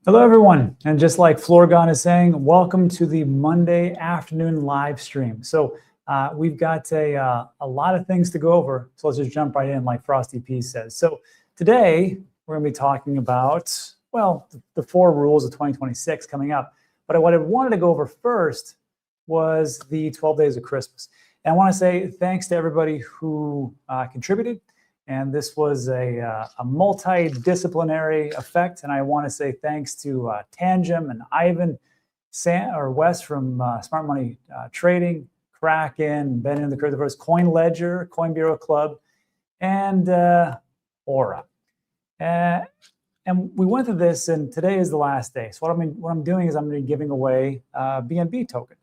Hello, everyone. And just like Florgon is saying, welcome to the Monday afternoon live stream. So we've got a lot of things to go over. So let's just jump right in like Frosty P says. So today we're going to be talking about, well, the 4 rules of 2026 coming up. But what I wanted to go over first was the 12 days of Christmas. And I want to say thanks to everybody who contributed. And this was a multidisciplinary effect. And I want to say thanks to TANGEM and Ivan, Wes from Smart Money Trading, Kraken, BNB Giveaway, Coin Ledger, Coin Bureau Club, and Aura. And we went through this, and today is the last day. So what I'm doing is I'm going to be giving away BNB token.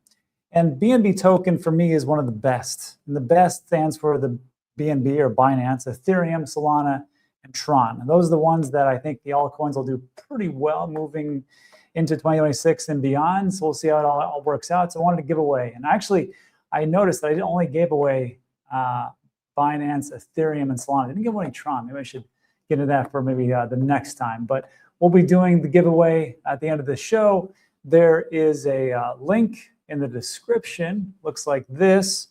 And BNB token for me is one of the best. And the best stands for the BNB or Binance, ETHEREUM, Solana, and Tron. And those are the ones that I think the altcoins will do pretty well moving into 2026 and beyond. So we'll see how it all works out. So I wanted to give away. And actually, I noticed that I only gave away Binance, ETHEREUM, and Solana. I didn't give away Tron. Maybe I should get into that for maybe the next time. But we'll be doing the giveaway at the end of the show. There is a link in the description. Looks like this.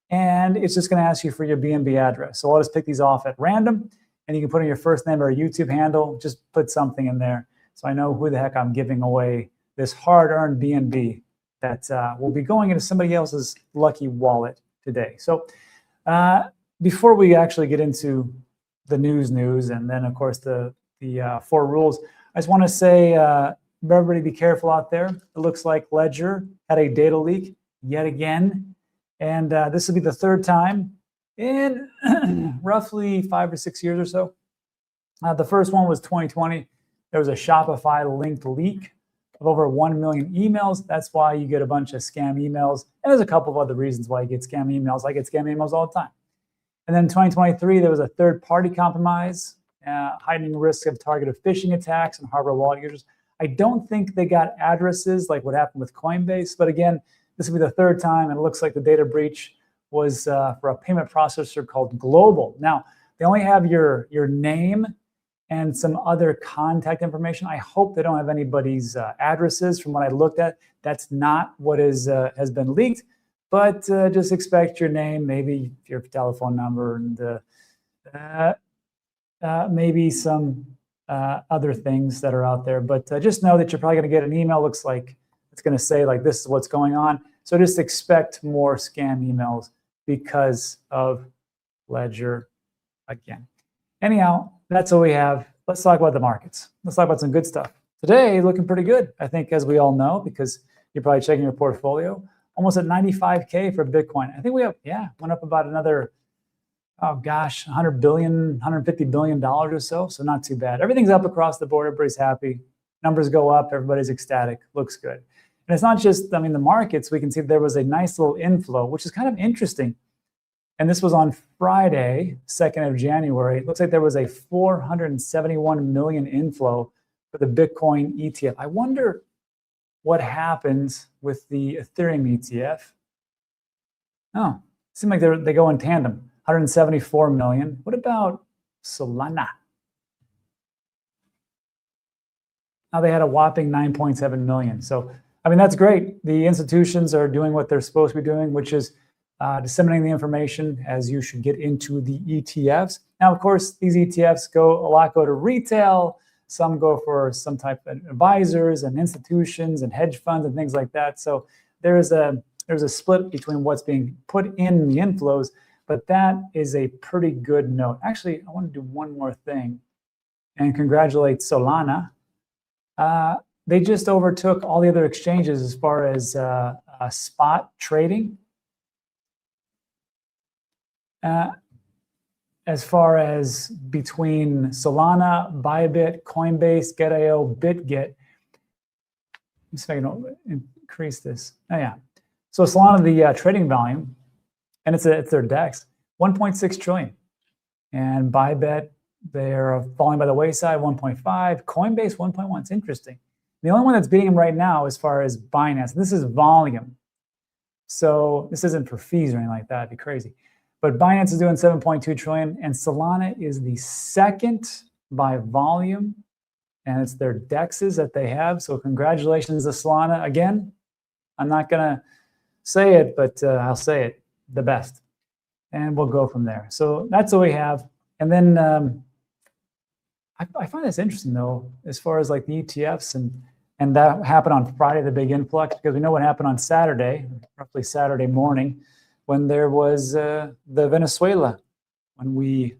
And it's just going to ask you for your BNB address. So I'll just pick these off at random, and you can put in your first name or a YouTube handle. Just put something in there so I know who the heck I'm giving away this hard-earned BNB that will be going into somebody else's lucky wallet today. So before we actually get into the news, and then, of course, the 4 rules, I just want to say, everybody be careful out there. It looks like Ledger had a data leak yet again. And this will be the 3rd time in roughly 5 or 6 years or so. The first one was 2020. There was a Shopify linked leak of over 1 million emails. That's why you get a bunch of scam emails. And there's a couple of other reasons why you get scam emails. I get scam emails all the time. And then in 2023, there was a third-party compromise, heightening risk of targeted phishing attacks and hardware wallet users. I don't think they got addresses like what happened with Coinbase. But again, this will be the 3rd time, and it looks like the data breach was for a payment processor called Global. Now, they only have your name and some other contact information. I hope they don't have anybody's addresses. From what I looked at, that's not what has been leaked. But just expect your name, maybe your telephone number, and maybe some other things that are out there. But just know that you're probably going to get an email. Looks like it's going to say like this is what's going on. So just expect more scam emails because of Ledger again. Anyhow, that's what we have. Let's talk about the markets. Let's talk about some good stuff. Today, looking pretty good, I think, as we all know, because you're probably checking your portfolio. Almost at 95K for Bitcoin. I think we have, went up about another, oh gosh, $100 billion, $150 billion or so. So not too bad. Everything's up across the board. Everybody's happy. Numbers go up. Everybody's ecstatic. Looks good. And it's not just, the markets. We can see there was a nice little inflow, which is kind of interesting. And this was on Friday, 2nd of January. It looks like there was a 471 million inflow for the Bitcoin ETF. I wonder what happens with the Ethereum ETF. Oh, it seems like they go in tandem. 174 million. What about Solana? Now they had a whopping 9.7 million. So, that's great. The institutions are doing what they're supposed to be doing, which is disseminating the information as you should get into the ETFs. Now, of course, these ETFs go to retail. Some go for some type of advisors and institutions and hedge funds and things like that. So there's a split between what's being put in the inflows, but that is a pretty good note. Actually, I want to do one more thing and congratulate Solana. They just overtook all the other exchanges as far as spot trading. As far as between Solana, Bybit, Coinbase, Get.io, BitGet. Let me see if I can increase this. Oh, yeah. So Solana, the trading volume, and it's their DEX, 1.6 trillion. And Bybit, they're falling by the wayside, 1.5. Coinbase, 1.1. It's interesting. The only one that's beating them right now as far as Binance, this is volume. So this isn't for fees or anything like that. It'd be crazy. But Binance is doing 7.2 trillion, and Solana is the 2nd by volume and it's their DEXs that they have. So congratulations to Solana. Again, I'm not going to say it, but I'll say it, the best. And we'll go from there. So that's what we have. And then I find this interesting, though, as far as like the ETFs, and that happened on Friday, the big influx, because we know what happened on Saturday, roughly Saturday morning, when there was the Venezuela, when we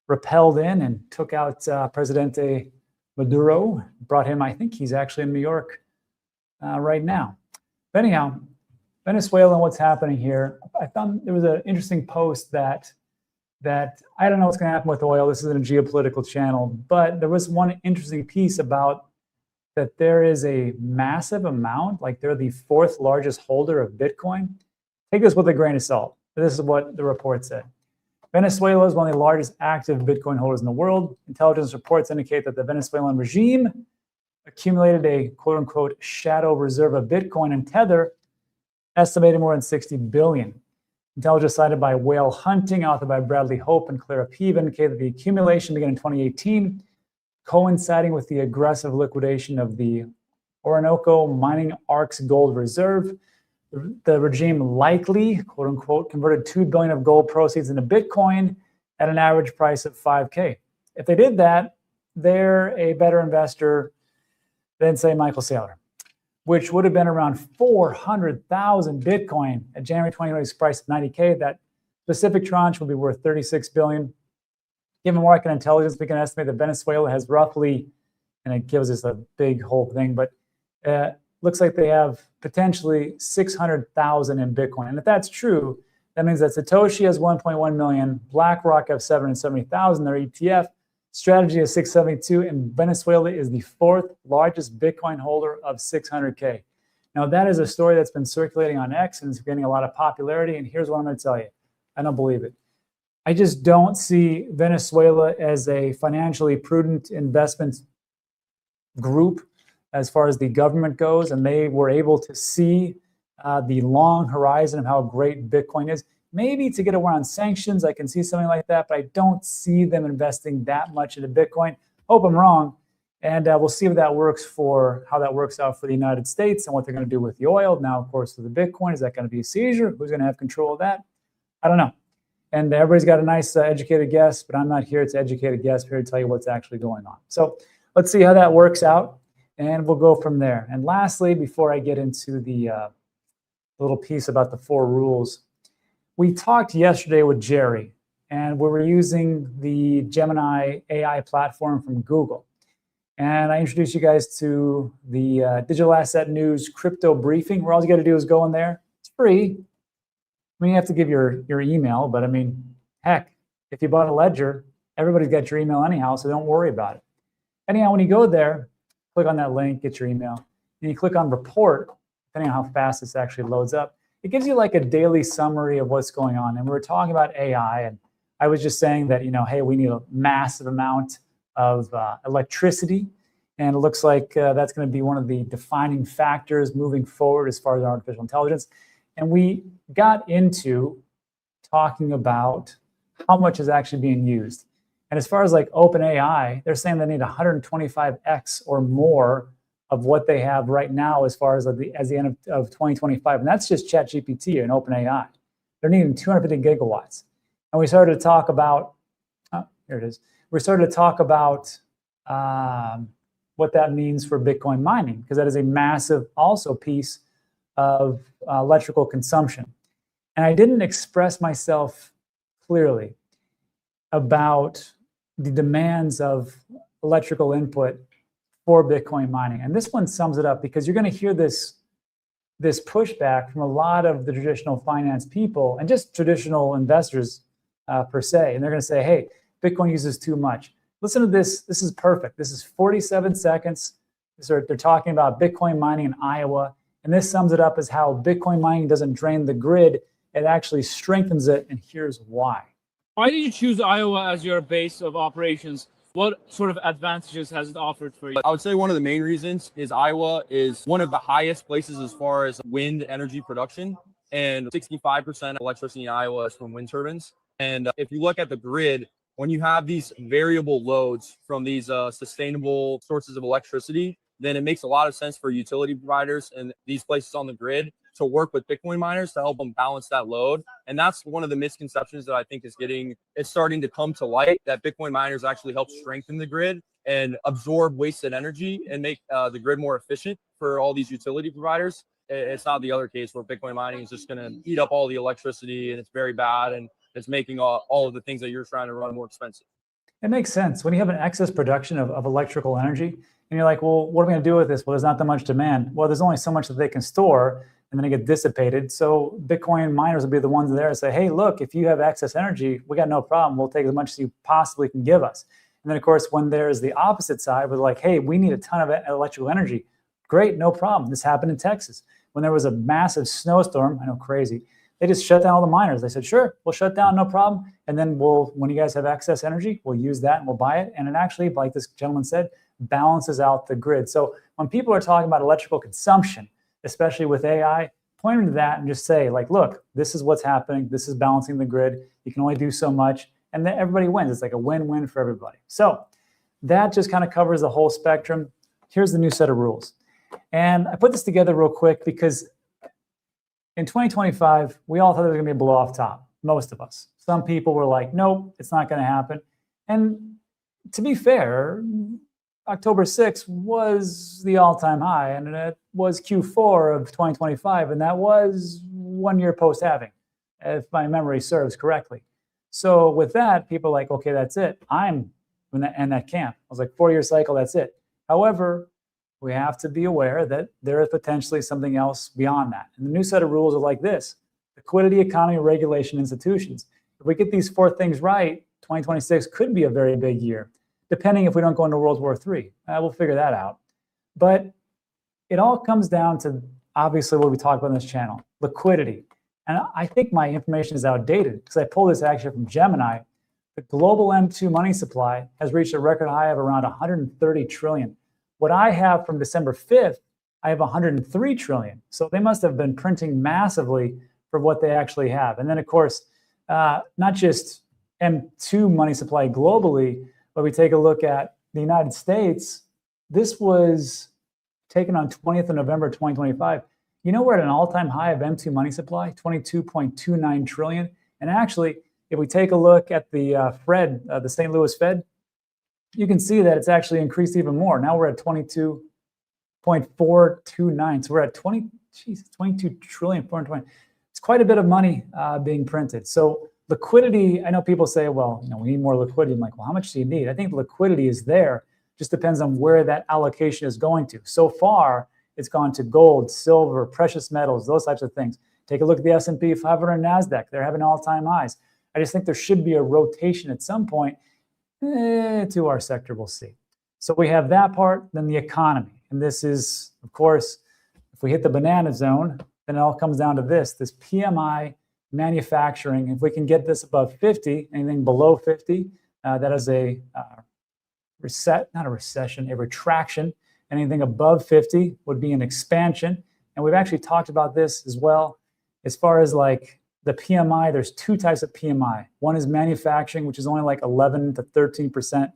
repelled in and took out Presidente Maduro, brought him, I think he's actually in New York right now. But anyhow, Venezuela and what's happening here, I found there was an interesting post that I don't know what's going to happen with oil. This isn't a geopolitical channel, but there was one interesting piece about that there is a massive amount, like they're the 4th largest holder of Bitcoin. Take this with a grain of salt. This is what the report said. Venezuela is one of the largest active Bitcoin holders in the world. Intelligence reports indicate that the Venezuelan regime accumulated a quote-unquote shadow reserve of Bitcoin and Tether, estimated more than 60 billion. Intelligence cited by Whale Hunting, authored by Bradley Hope and Clara Peeve, indicated that the accumulation began in 2018, coinciding with the aggressive liquidation of the Orinoco Mining ARC's gold reserve. The regime likely, quote unquote, converted 2 billion of gold proceeds into Bitcoin at an average price of 5K. If they did that, they're a better investor than, say, Michael Saylor, which would have been around 400,000 Bitcoin at January 2020's price of 90K. That specific tranche will be worth 36 billion. Given market intelligence, we can estimate that Venezuela has roughly, and it gives us a big whole thing, but looks like they have potentially 600,000 in Bitcoin. And if that's true, that means that Satoshi has 1.1 million, BlackRock have 770,000, their ETF, Strategy is 672, and Venezuela is the 4th largest Bitcoin holder of 600K. Now, that is a story that's been circulating on X and it's getting a lot of popularity. And here's what I'm going to tell you. I don't believe it. I just don't see Venezuela as a financially prudent investment group as far as the government goes. And they were able to see the long horizon of how great Bitcoin is. Maybe to get around sanctions, I can see something like that, but I don't see them investing that much into Bitcoin. Hope I'm wrong. And we'll see what that works for, how that works out for the United States and what they're going to do with the oil. Now, of course, with the Bitcoin, is that going to be a seizure? Who's going to have control of that? I don't know. And everybody's got a nice educated guess, but I'm not here to educate a guess. I'm here to tell you what's actually going on. So let's see how that works out, and we'll go from there. And lastly, before I get into the little piece about the 4 rules, we talked yesterday with Jerry, and we were using the Gemini AI platform from Google. And I introduced you guys to the Digital Asset News crypto briefing, where all you got to do is go in there. It's free. I mean, you have to give your email, but I mean, heck, if you bought a ledger, everybody's got your email anyhow, so don't worry about it. Anyhow, when you go there, click on that link, get your email, and you click on report, depending on how fast this actually loads up. It gives you like a daily summary of what's going on. And we were talking about AI, and I was just saying that, hey, we need a massive amount of electricity. And it looks like that's going to be one of the defining factors moving forward as far as artificial intelligence. And we got into talking about how much is actually being used. And as far as like OpenAI, they're saying they need 125x or more of what they have right now as far as the end of 2025. And that's just ChatGPT and OpenAI. They're needing 250 gigawatts. And we started to talk about, here it is. We started to talk about what that means for Bitcoin mining, because that is a massive also piece of electrical consumption. And I didn't express myself clearly about the demands of electrical input for Bitcoin mining. And this one sums it up, because you're going to hear this pushback from a lot of the traditional finance people and just traditional investors per se. And they're going to say, hey, Bitcoin uses too much. Listen to this. This is perfect. This is 47 seconds. They're talking about Bitcoin mining in Iowa. And this sums it up as how Bitcoin mining doesn't drain the grid. It actually strengthens it. And here's why. Why did you choose Iowa as your base of operations? What sort of advantages has it offered for you? I would say one of the main reasons is Iowa is one of the highest places as far as wind energy production. And 65% of electricity in Iowa is from wind turbines. And if you look at the grid, When you have these variable loads from these sustainable sources of electricity, then it makes a lot of sense for utility providers and these places on the grid to work with Bitcoin miners to help them balance that load. And that's one of the misconceptions that I think is starting to come to light, that Bitcoin miners actually help strengthen the grid and absorb wasted energy and make the grid more efficient for all these utility providers. It's not the other case where Bitcoin mining is just going to eat up all the electricity and it's very bad and it's making all of the things that you're trying to run more expensive. It makes sense. When you have an excess production of electrical energy, and you're like, well, what are we going to do with this? Well, there's not that much demand. Well, there's only so much that they can store, and then it gets dissipated. So Bitcoin miners will be the ones there to say, hey, look, if you have excess energy, we got no problem. We'll take as much as you possibly can give us. And then, of course, when there's the opposite side, we're like, hey, we need a ton of electrical energy. Great, no problem. This happened in Texas. When there was a massive snowstorm, I know, crazy, they just shut down all the miners. They said, sure, we'll shut down, no problem. And then when you guys have excess energy, we'll use that and we'll buy it. And it actually, like this gentleman said, balances out the grid. So when people are talking about electrical consumption, especially with AI, point them to that and just say, like, look, this is what's happening. This is balancing the grid. You can only do so much. And then everybody wins. It's like a win-win for everybody. So that just kind of covers the whole spectrum. Here's the new set of rules. And I put this together real quick because in 2025, we all thought there was going to be a blow off top, most of us. Some people were like, nope, it's not going to happen. And to be fair, October 6th was the all-time high, and it was Q4 of 2025, and that was 1 year post-halving, if my memory serves correctly. So with that, people are like, okay, that's it. I'm in that camp. I was like, 4-year cycle, that's it. However, we have to be aware that there is potentially something else beyond that. And the new set of rules are like this: liquidity, economy, regulation, institutions. If we get these 4 things right, 2026 could be a very big year, depending if we don't go into World War III. We'll figure that out. But it all comes down to, obviously, what we talk about on this channel, liquidity. And I think my information is outdated because I pulled this actually from Gemini. The global M2 money supply has reached a record high of around 130 trillion. What I have from December 5th, I have 103 trillion. So they must have been printing massively for what they actually have. And then, of course, not just M2 money supply globally, but we take a look at the United States. This was taken on 20th of November 2025. You know, we're at an all-time high of M2 money supply, 22.29 trillion. And actually, if we take a look at the Fed, the St. Louis Fed, you can see that it's actually increased even more. Now we're at 22.429. So we're at 22 trillion, 420. It's quite a bit of money being printed. So liquidity, I know people say, well, you know, we need more liquidity. I'm like, well, how much do you need? I think liquidity is there. Just depends on where that allocation is going to. So far, it's gone to gold, silver, precious metals, those types of things. Take a look at the S&P 500 and NASDAQ. They're having all-time highs. I just think there should be a rotation at some point to our sector. We'll see. So we have that part, then the economy. And this is, of course, if we hit the banana zone, then it all comes down to this PMI manufacturing. If we can get this above 50, anything below 50, that is a retraction. Anything above 50 would be an expansion. And we've actually talked about this as well. As far as like the PMI, there's 2 types of PMI. One is manufacturing, which is only like 11 to 13%.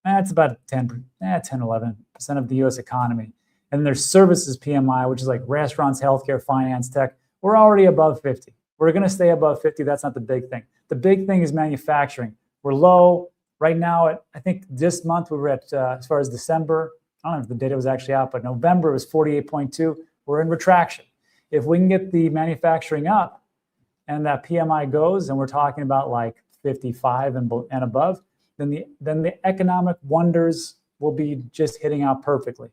That's about 10, 11% of the US economy. And then there's services PMI, which is like restaurants, healthcare, finance, tech. We're already above 50. We're going to stay above 50. That's not the big thing. The big thing is manufacturing. We're low right now. I think this month we were at, as far as December, I don't know if the data was actually out, but November was 48.2. We're in retraction. If we can get the manufacturing up and that PMI goes, and we're talking about like 55 and above, then the economic wonders will be just hitting out perfectly.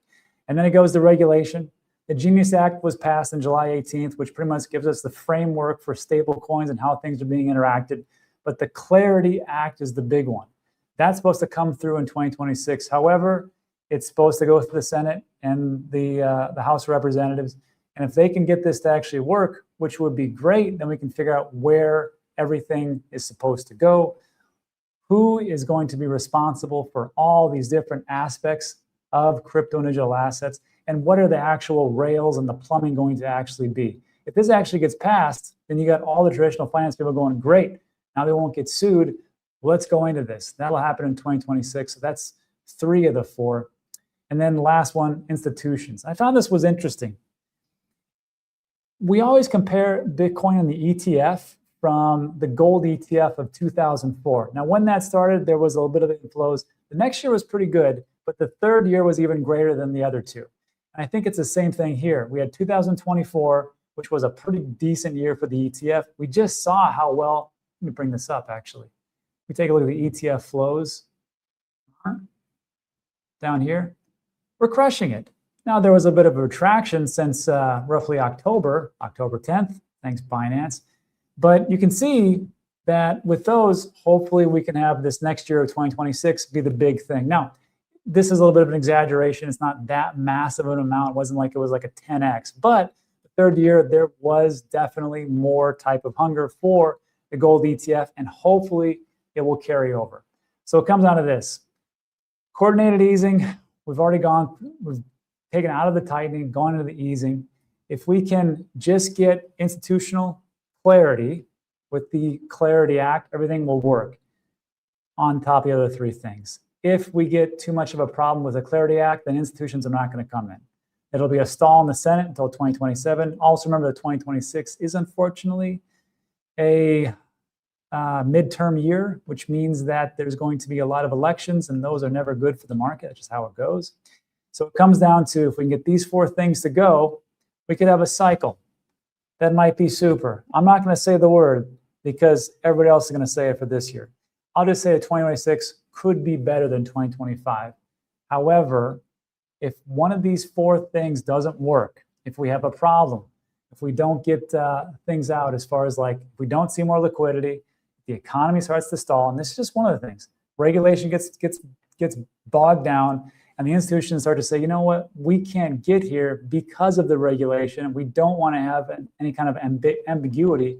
And then it goes to regulation. The Genius Act was passed on July 18th, which pretty much gives us the framework for stable coins and how things are being interacted. But the Clarity Act is the big one. That's supposed to come through in 2026. However, it's supposed to go through the Senate and the House of Representatives. And if they can get this to actually work, which would be great, then we can figure out where everything is supposed to go. Who is going to be responsible for all these different aspects of crypto and digital assets? And what are the actual rails and the plumbing going to actually be? If this actually gets passed, then you got all the traditional finance people going, great, now they won't get sued. Let's go into this. That'll happen in 2026. So that's 3 of the 4. And then the last one, institutions. I found this was interesting. We always compare Bitcoin and the ETF from the gold ETF of 2004. Now, when that started, there was a little bit of inflows. The next year was pretty good, but the third year was even greater than the other 2. And I think it's the same thing here. We had 2024, which was a pretty decent year for the ETF. We just saw how well, let me bring this up actually. We take a look at the ETF flows down here. We're crushing it. Now, there was a bit of a retraction since roughly October 10th, thanks Binance. But you can see that with those, hopefully we can have this next year of 2026 be the big thing. Now, this is a little bit of an exaggeration. It's not that massive of an amount. It wasn't like it was like a 10x. But the third year, there was definitely more type of hunger for the gold ETF, and hopefully it will carry over. So it comes down to this. Coordinated easing, we've taken out of the tightening, gone into the easing. If we can just get institutional clarity with the Clarity Act, everything will work on top of the other 3 things. If we get too much of a problem with the Clarity Act, then institutions are not going to come in. It'll be a stall in the Senate until 2027. Also remember that 2026 is unfortunately a midterm year, which means that there's going to be a lot of elections, and those are never good for the market. That's just how it goes. So it comes down to, if we can get these 4 things to go, we could have a cycle. That might be super. I'm not going to say the word because everybody else is going to say it for this year. I'll just say that 2026 could be better than 2025. However, if one of these 4 things doesn't work, if we have a problem, if we don't get things out as far as like, if we don't see more liquidity, the economy starts to stall, and this is just one of the things. Regulation gets bogged down, and the institutions start to say, you know what, we can't get here because of the regulation. We don't want to have any kind of ambiguity.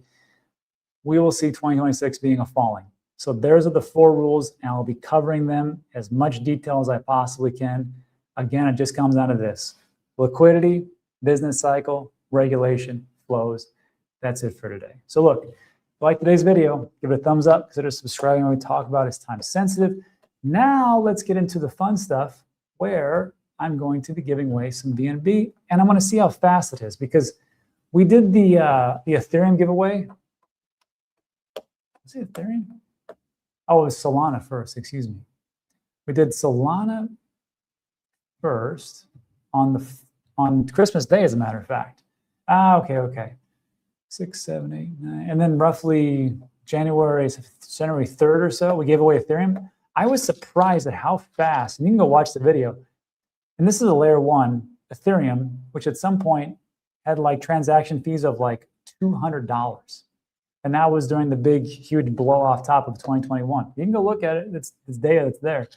We will see 2026 being a falling. So those are the 4 rules, and I'll be covering them as much detail as I possibly can. Again, it just comes down to this: liquidity, business cycle, regulation, flows. That's it for today. So look, if you like today's video, give it a thumbs up, consider subscribing. When we talk about it's time sensitive. Now let's get into the fun stuff where I'm going to be giving away some BNB, and I'm going to see how fast it is, because we did the Ethereum giveaway. Was it Ethereum? Oh, it was Solana first, excuse me. We did Solana first on Christmas Day, as a matter of fact. Okay. 6, 7, 8, 9, and then roughly January 3rd or so, we gave away Ethereum. I was surprised at how fast, and you can go watch the video. And this is a layer 1 Ethereum, which at some point had like transaction fees of like $200. And that was during the big, huge blow off top of 2021. You can go look at it. It's data that's there.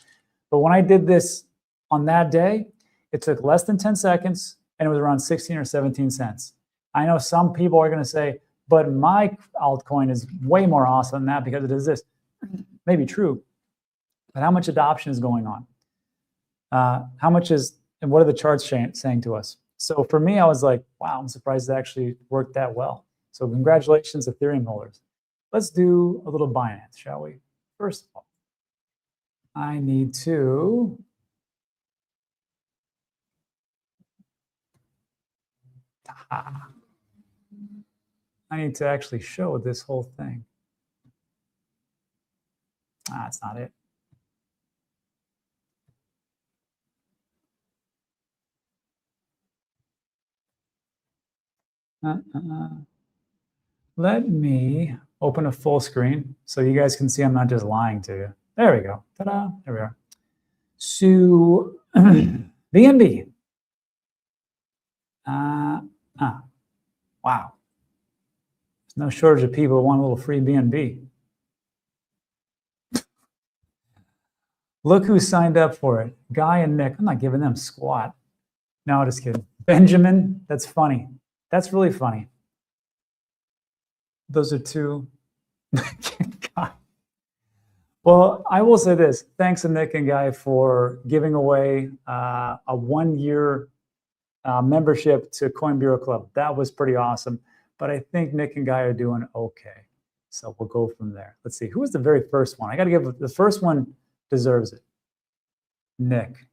But when I did this on that day, it took less than 10 seconds, and it was around 16 or 17 cents. I know some people are going to say, but my altcoin is way more awesome than that because it is this. Maybe true, but how much adoption is going on? How much is, and what are the charts saying to us? So for me, I was like, wow, I'm surprised it actually worked that well. So congratulations, Ethereum holders. Let's do a little Binance, shall we? First of all, I need to actually show this whole thing. That's not it. Let me open a full screen so you guys can see I'm not just lying to you. There we go. Ta-da. There we are. So BNB. Wow. There's no shortage of people who want a little free BNB. Look who signed up for it. Guy and Nick. I'm not giving them squat. No, just kidding. Benjamin. That's funny. That's really funny. Those are 2. God. Well, I will say this. Thanks to Nick and Guy for giving away a 1-year membership to Coin Bureau Club. That was pretty awesome. But I think Nick and Guy are doing okay. So we'll go from there. Let's see. Who was the very first one? I got to give the first one deserves it. Nick.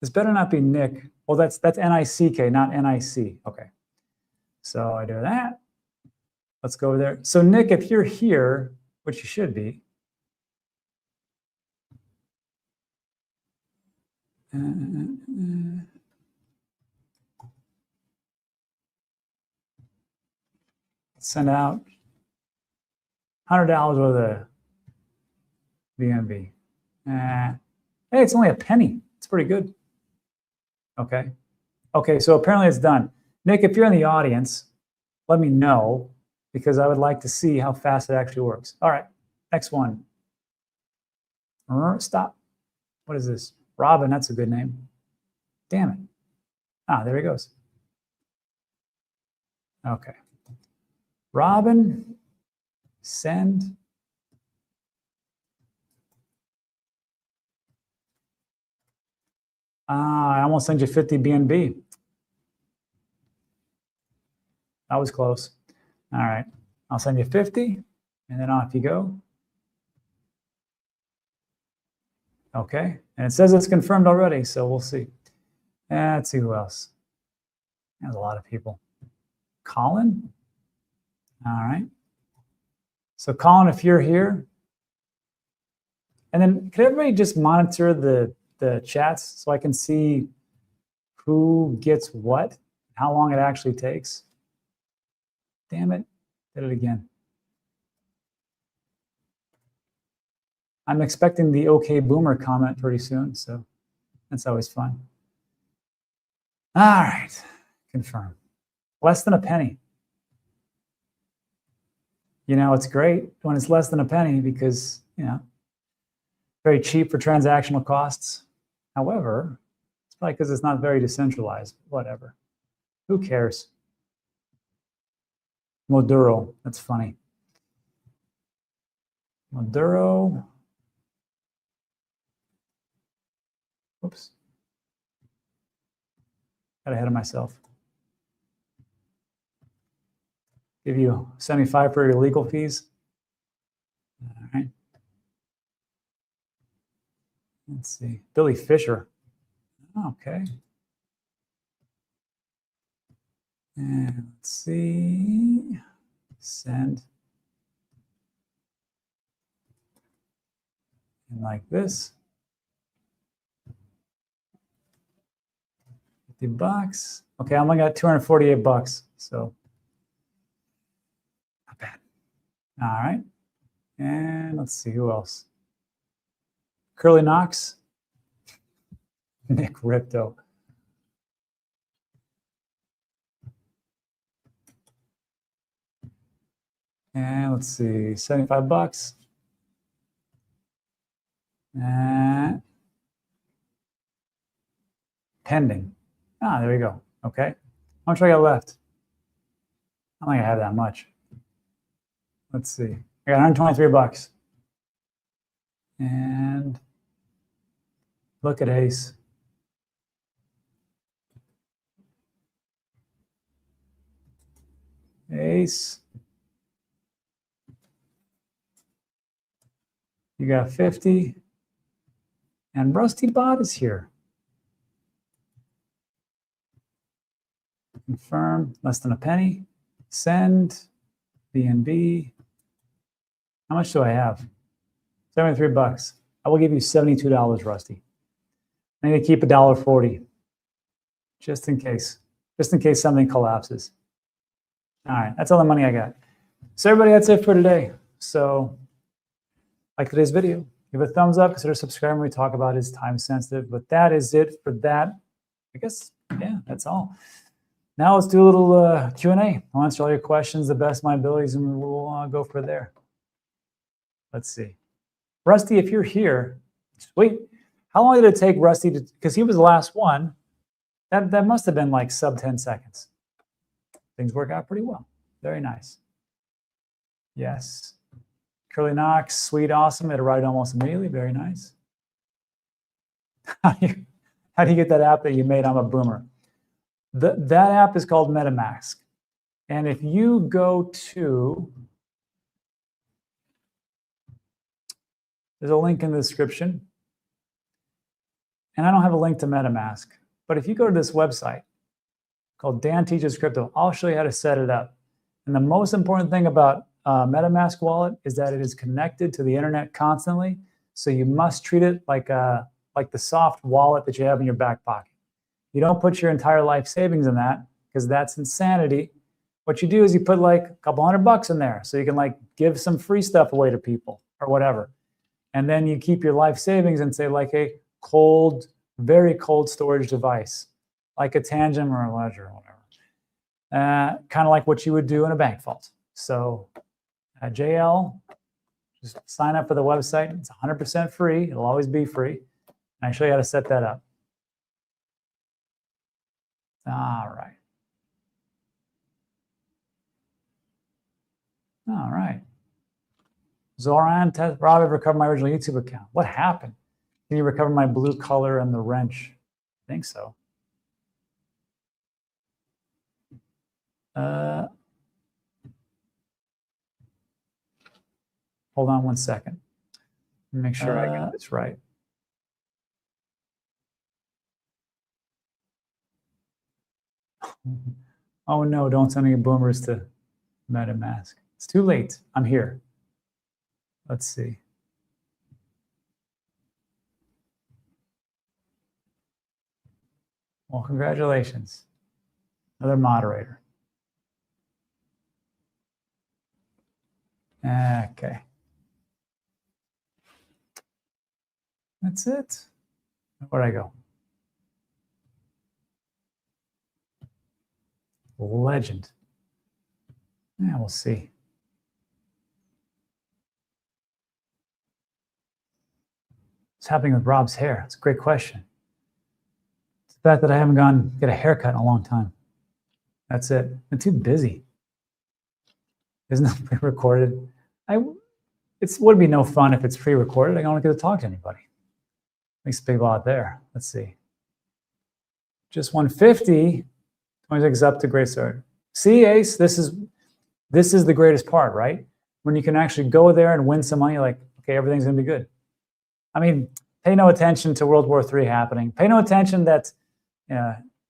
This better not be Nick. Well, that's N-I-C-K, not N-I-C. Okay. So I do that. Let's go over there. So Nick, if you're here, which you should be, send out $100 worth of BNB. Hey, it's only a penny. It's pretty good. Okay. Okay, so apparently it's done. Nick, if you're in the audience, let me know because I would like to see how fast it actually works. All right, next one. Stop. What is this? Robin, that's a good name. Damn it. Ah, there he goes. Okay. Robin, send. I almost sent you 50 BNB. That was close. All right. I'll send you 50, and then off you go. Okay. And it says it's confirmed already, so we'll see. Let's see who else. There's a lot of people. Colin? All right. So Colin, if you're here, and then can everybody just monitor the chats so I can see who gets what, how long it actually takes? Damn it, did it again. I'm expecting the OK Boomer comment pretty soon, so that's always fun. All right, confirm. Less than a penny. You know, it's great when it's less than a penny because, you know, very cheap for transactional costs. However, it's probably because it's not very decentralized. Whatever. Who cares? Maduro. That's funny. Maduro. Oops. Got ahead of myself. Give you 75 for your legal fees. All right. Let's see. Billy Fisher. Okay. And let's see. Send. And like this. $50. Okay, I'm only got $248, so not bad. All right. And let's see who else. Curly Knox. Nick Ripto. And let's see, $75. And pending. Ah, there we go. Okay. How much I got left? I don't think I have that much. Let's see. I got $123. And look at Ace. Ace. You got 50. And Rusty Bot is here. Confirm, less than a penny. Send, BNB. How much do I have? $73. I will give you $72, Rusty. I need to keep $1.40, just in case something collapses. All right, that's all the money I got. So everybody, that's it for today. So like today's video, give it a thumbs up, consider subscribing. We talk about is time sensitive, but that is it for that. I guess, yeah, that's all. Now let's do a little Q&A. I'll answer all your questions the best of my abilities, and we'll go for there. Let's see. Rusty, if you're here, wait, how long did it take Rusty to, because he was the last one, that must have been like sub 10 seconds. Things work out pretty well. Very nice. Yes. Curly Knox, sweet, awesome. It arrived almost immediately. Very nice. How do you get that app that you made? I'm a boomer. That app is called MetaMask. And if you go to There's a link in the description. And I don't have a link to MetaMask, but if you go to this website called Dan Teaches Crypto, I'll show you how to set it up. And the most important thing about MetaMask wallet is that it is connected to the internet constantly. So you must treat it like the soft wallet that you have in your back pocket. You don't put your entire life savings in that because that's insanity. What you do is you put like a couple $100 in there so you can like give some free stuff away to people or whatever. And then you keep your life savings in, say, like a cold, very cold storage device, like a Tangem or a Ledger or whatever. Kind of like what you would do in a bank vault. So JL, just sign up for the website. It's 100% free. It'll always be free. And I show you how to set that up. All right. All right. Zoran, Rob, I've recovered my original YouTube account. What happened? Can you recover my blue color and the wrench? I think so. Hold on one second. Make sure I got this right. Oh no, don't send any boomers to MetaMask. It's too late. I'm here. Let's see. Well, congratulations. Another moderator. Okay. That's it. Where'd I go? Legend. Yeah, we'll see. What's happening with Rob's hair? It's a great question. It's the fact that I haven't gone get a haircut in a long time. That's it. I'm too busy. Isn't that pre-recorded? It would be no fun if it's pre-recorded. I don't get to talk to anybody. Makes a big lot there. Let's see. Just 150. 26 up to great start. See, Ace, this is the greatest part, right? When you can actually go there and win some money, like, okay, everything's gonna be good. I mean, pay no attention to World War III happening. Pay no attention that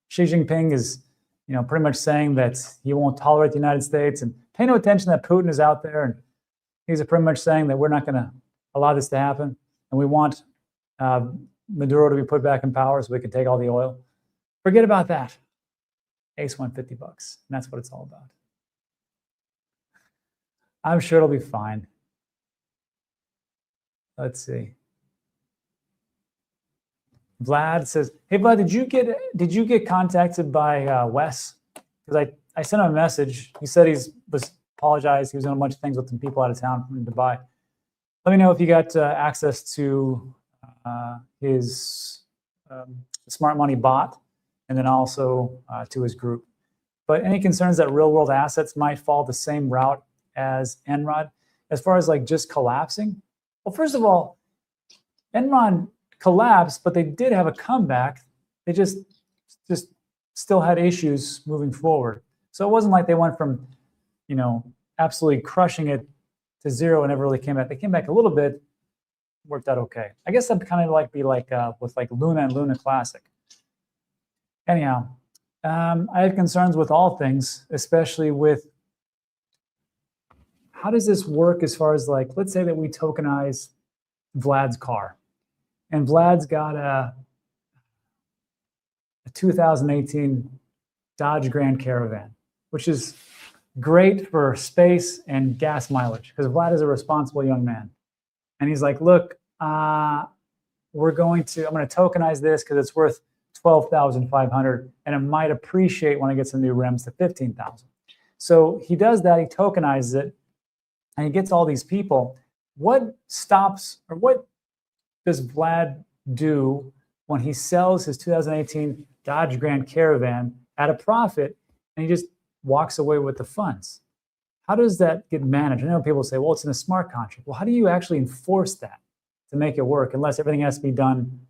Xi Jinping is, pretty much saying that he won't tolerate the United States, and pay no attention that Putin is out there and he's pretty much saying that we're not going to allow this to happen, and we want Maduro to be put back in power so we can take all the oil. Forget about that. Ace won $50, and that's what it's all about. I'm sure it'll be fine. Let's see. Vlad says, "Hey Vlad, did you get contacted by Wes? Because I sent him a message. He said was apologized. He was doing a bunch of things with some people out of town in Dubai. Let me know if you got access to his smart money bot, and then also to his group. But any concerns that real world assets might fall the same route as Enron, as far as like just collapsing? Well, first of all, Enron collapsed, but they did have a comeback. They just still had issues moving forward. So it wasn't like they went from, absolutely crushing it to zero and never really came back. They came back a little bit, worked out okay. I guess that'd kind of like be like with like Luna and Luna Classic. Anyhow, I have concerns with all things, especially with how does this work as far as like, let's say that we tokenize Vlad's car, and Vlad's got a 2018 Dodge Grand Caravan, which is great for space and gas mileage because Vlad is a responsible young man. And he's like, look, I'm going to tokenize this because it's worth $12,500 and it might appreciate when I get some new rims to $15,000. So he does that, he tokenizes it, and he gets all these people. What stops, or what does Vlad do when he sells his 2018 Dodge Grand Caravan at a profit and he just walks away with the funds? How does that get managed? I know people say, well, it's in a smart contract. Well, how do you actually enforce that to make it work, unless everything has to be done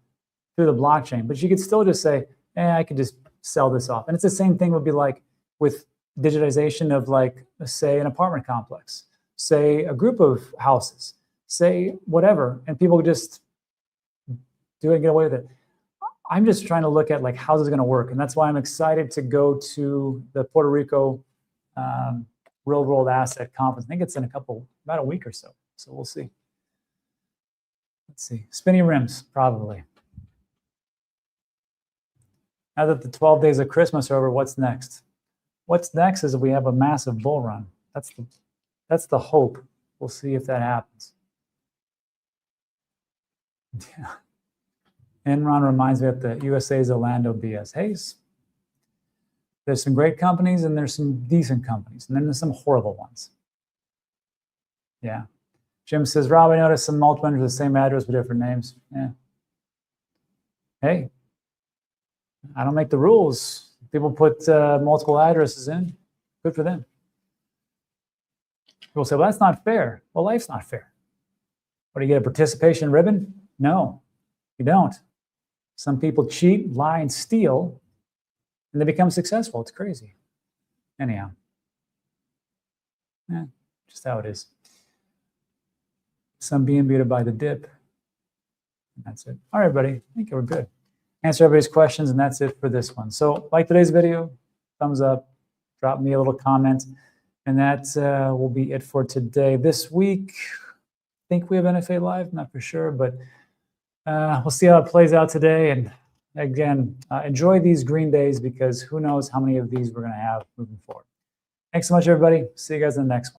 through the blockchain? But you could still just say, I could just sell this off. And it's the same thing would be like with digitization of like, say, an apartment complex, say a group of houses. say whatever, and people just do it and get away with it. I'm just trying to look at like how this is going to work, and that's why I'm excited to go to the Puerto Rico Real World Asset Conference. I think it's in about a week or so. So we'll see. Let's see. Spinny rims, probably. Now that the 12 days of Christmas are over, what's next? What's next is we have a massive bull run. That's the hope. We'll see if that happens. Yeah. Enron reminds me of the USA's Orlando BS. Hey, there's some great companies and there's some decent companies, and then there's some horrible ones. Yeah. Jim says, Rob, I noticed some multiple under the same address with different names. Yeah. Hey, I don't make the rules. People put multiple addresses in. Good for them. People say, well, that's not fair. Well, life's not fair. What, do you get a participation ribbon? No, you don't. Some people cheat, lie, and steal, and they become successful. It's crazy. Anyhow, just how it is. Some BNB to buy the dip. And that's it. All right, everybody. I think we're good. Answer everybody's questions, and that's it for this one. So, like today's video, thumbs up, drop me a little comment, and that will be it for today. This week, I think we have NFA Live, not for sure, but we'll see how it plays out today. And again, enjoy these green days, because who knows how many of these we're going to have moving forward. Thanks so much, everybody. See you guys in the next one.